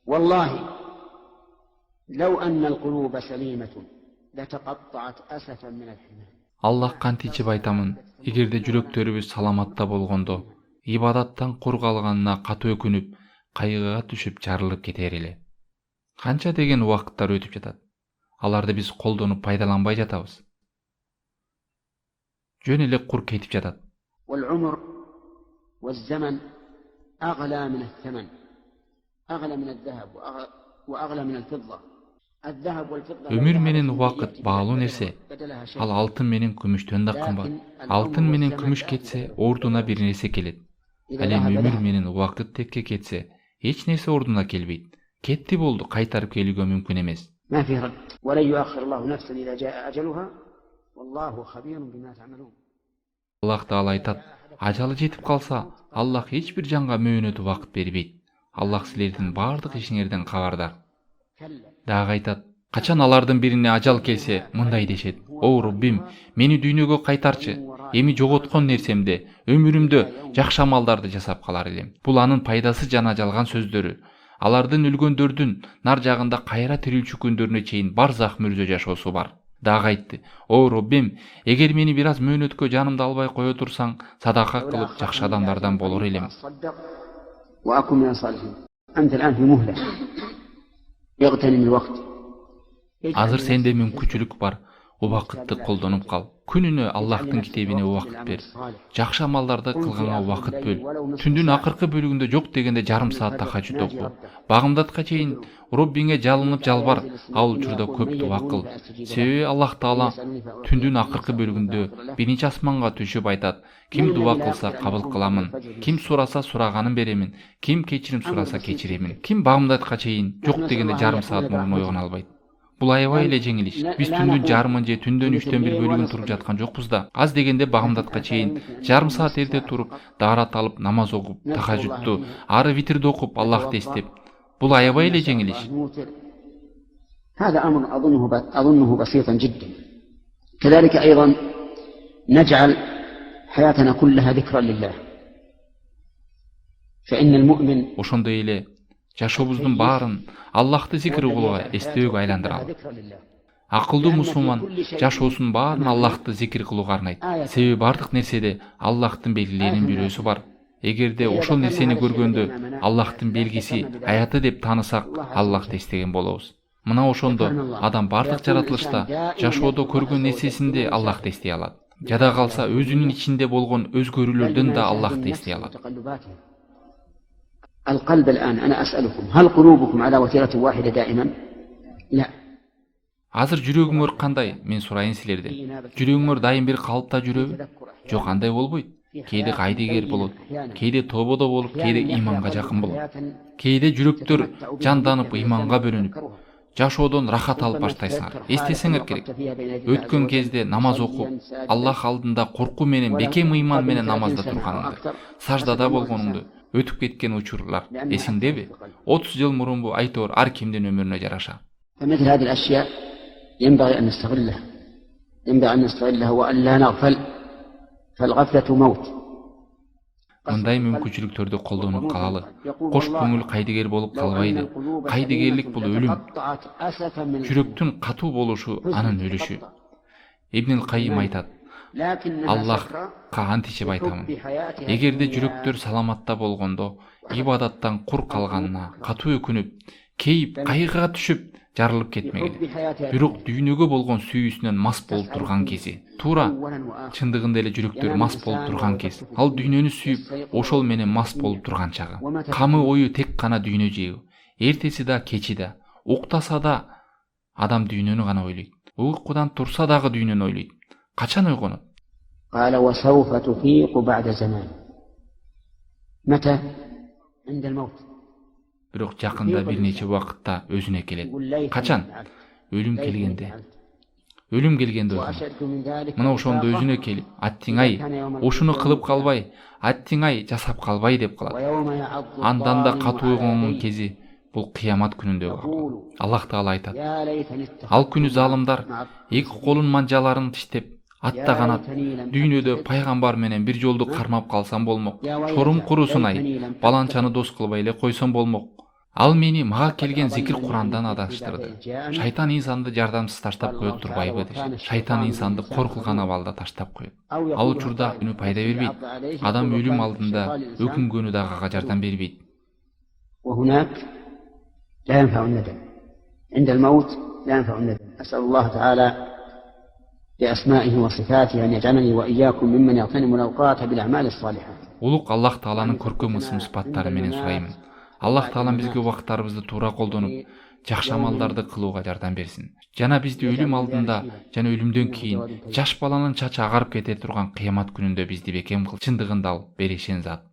والله لو أن القلوب سليمة لتقطعت أسفا من الحمام. Аллах кантичип айтамын, эгерде жүрөктөрүбүз саламатта болгондо, ибадаттан кур калганына катуу өкүнүп, кайгыга түшүп жарылып кетер эле. Канча деген убакыттар өтүп жатат. Аларды биз колдонуп пайдаланбай жатабыз. Жөн эле кур кетип жатат. والعمر والزمن أغلى من الثمن، أغلى من الذهب وأغلى من الفضة. Өмүр менен убакыт баалуу нерсе. Ал алтын менен күмүштөн да кымбат. Алтын менен күмүш кетсе, ордуна бир нерсе келет. Ал эми өмүр менен убакыт текке кетсе, эч нерсе ордуна келбейт. Кетти болду, кайтарып келүүгө мүмкүн эмес. Аллах Таала айтат, ажалы жетип калса, Аллах эч бир жанга мөөнөт убакыт бербейт. Аллах силердин бардык ишиңерден кабардар. Дагы айтат, качан алардын бирине ажал келсе, мындай дешет: "О Роббим, мени дүйнөгө кайтарчы. Эми жоготкон нерсемде, өмүрүмдө жакшы амалдарды жасап калар элем." Бул анын пайдасы жана жалган сөздөрү. Алардын өлгөндөрдүн нар жагында кайра тирилчү күндөрүнө чейин барзах мүрзө жашоосу бар. Дагы айтты: "О Роббим, эгер мени бир аз мөөнөткө жанымды албай кое турсаң, садака кылып жакшы адамдардан болор элем." Азыр сенде мүмкүнчүлүк бар, убакытты колдонуп кал. Күнүнө Аллахтын китебине убакыт бер. Жакшы амалдарды кылганга убакыт бөл. Түндүн акыркы бөлүгүндө жок дегенде жарым саат тахажжуд оку. Багымдатка чейин Роббиңе жалынып жалбар, ал учурда көп дуа кыл. Себеби Аллах Таала түндүн акыркы бөлүгүндө биринчи асманга түшүп айтат: "Ким дуа кылса кабыл кыламын, ким сураса сураганын беремин, ким кечирим сураса кечиремин." Ким багымдатка чейин жок дегенде жарым саат мурун ойгоно албайт? Бул аябай эле жеңил иш. Биз түндүн жарымын же түндөн 3/4 бөлүгүн туруп жаткан жокпуз да. Аз дегенде багымдатка чейин жарым саат эрте туруп, даарат алып, намаз окуп, тахажжудту, ары витрди окуп, Аллахты эстеп. Бул аябай эле жеңил иш. هذا أمر أظنه بسيطا جدا. كذلك أيضا نجعل حياتنا كلها ذكرا لله. فإن المؤمن Ошондой эле жашообуздун баарын Аллахты зикир кылууга, эстөөгө айландыралы. Акылдуу мусулман жашоосунун баарын Аллахты зикир кылууга арнайт. Себеби бардык нерседе Аллахтын белгилеринин бирөөсү бар. Эгерде ошол нерсени көргөндө Аллахтын белгиси, аяты деп таанысак, Аллахты эстеген болобуз. Мына ошондо адам бардык жаратылышта, жашоодо көргөн нерсесинде Аллахты эстей алат. Жада калса өзүнүн ичинде болгон өзгөрүүлөрдөн да Аллахты эстей алат. القلب الآن أنا أسألكم هل قلوبكم على وتيرة واحدة دائما؟ لا. Азыр жүрөгүңөр кандай? Мен сурайын силерден. Жүрөгүңөр дайым бир калыпта жүрөбү? Жок, андай болбойт. Кээде кайдыгер болот, кээде тободо болуп, кээде иманга жакын болот. Кээде жүрөктөр жанданып, иманга бөлүнүп, жашоодон рахат алып баштайсыңар. Эстесеңер керек. Өткөн кезде намаз окуп, Аллах алдында коркуу менен, бекем ыйман менен намазда турганыңды, саждада болгонуңду өтүп кеткен учурлар эсиңдеби? 30 жыл мурунбу, айтор ар кимдин өмүрүнө жараша. فمثل هذه الأشياء ينبغي أن نستغلها وأن لا نغفل فالغفلة موت. Мындай мүмкүнчүлүктөрдү колдонуп калалы. Кош көңүл кайдыгер болуп калбайды. Кайдыгерлик бул өлүм. Жүрөктүн катуу болушу анын өлүшү. Ибн Кайым айтат: Аллахка античип айтамын. Эгерде жүрөктөр саламатта болгондо, ибадаттан кур калганына катуу өкүнүп, кейип, кайгыга түшүп, жарылып кетмегиле. Бирок дүйнөгө болгон сүйүүсүнөн мас болуп турган кези, туура чындыгында эле жүрөктөр мас болуп турган кез. Ал дүйнөнү сүйүп, ошол менен мас болуп турган чагы. Камы ою тек гана дүйнө жөө. Эртеси да, кечи да, уктаса да адам дүйнөнү гана ойлойт. Уйкудан турса дагы дүйнөнү ойлойт. Качан ойгонот? قال وسوف تفيق بعد زمان. متى؟ عند الموت. Бирок жакында бир нече убакытта өзүнө келет. Качан? Өлүм келгенде. Өлүм келгенде ойгонот. Мына ошондо өзүнө келип, аттиң-ай, ушуну кылып калбай, аттиң-ай, жасап калбай деп калат. Андан да катуу ойгонгон кези бул кыямат күнүндөгү акыл. Аллах Таала айтат: Ал күнү залымдар эки колун манжаларын тиштеп, атта канат, дүйнөдө пайгамбар менен бир жолду кармап калсам болмок. Чорум курусун-ай, баланчаны дос кылбай эле койсом болмок. Ал мени мага келген зикир Курандан адаштырды. Шайтан инсанды жардамсыз таштап коет турбайбы дешет. Шайтан инсанды коркулган абалда таштап коет. Ал учурда күнү пайда бербейт. Адам өлүм алдында өкүнгөнү дагы ага жардам бербейт. وهناك لا ينفع الندم. عند الموت لا ينفع الندم. أسأل الله تعالى بأسمائه وصفاته أن يجعلني وإياكم ممن يغتنم الأوقات بالأعمال الصالحة. Улук Аллах Тааланын көркөм ысым сыпаттары менен сураймын. Аллах Таалам бизге убакыттарыбызды туура колдонуп, жакшы амалдарды кылууга жардам берсин. Жана бизди өлүм алдында жана өлүмдөн кийин жаш баланын чачы агарып кете турган кыямат күнүндө бизди бекем кыл. Чындыгында ал берешен зат.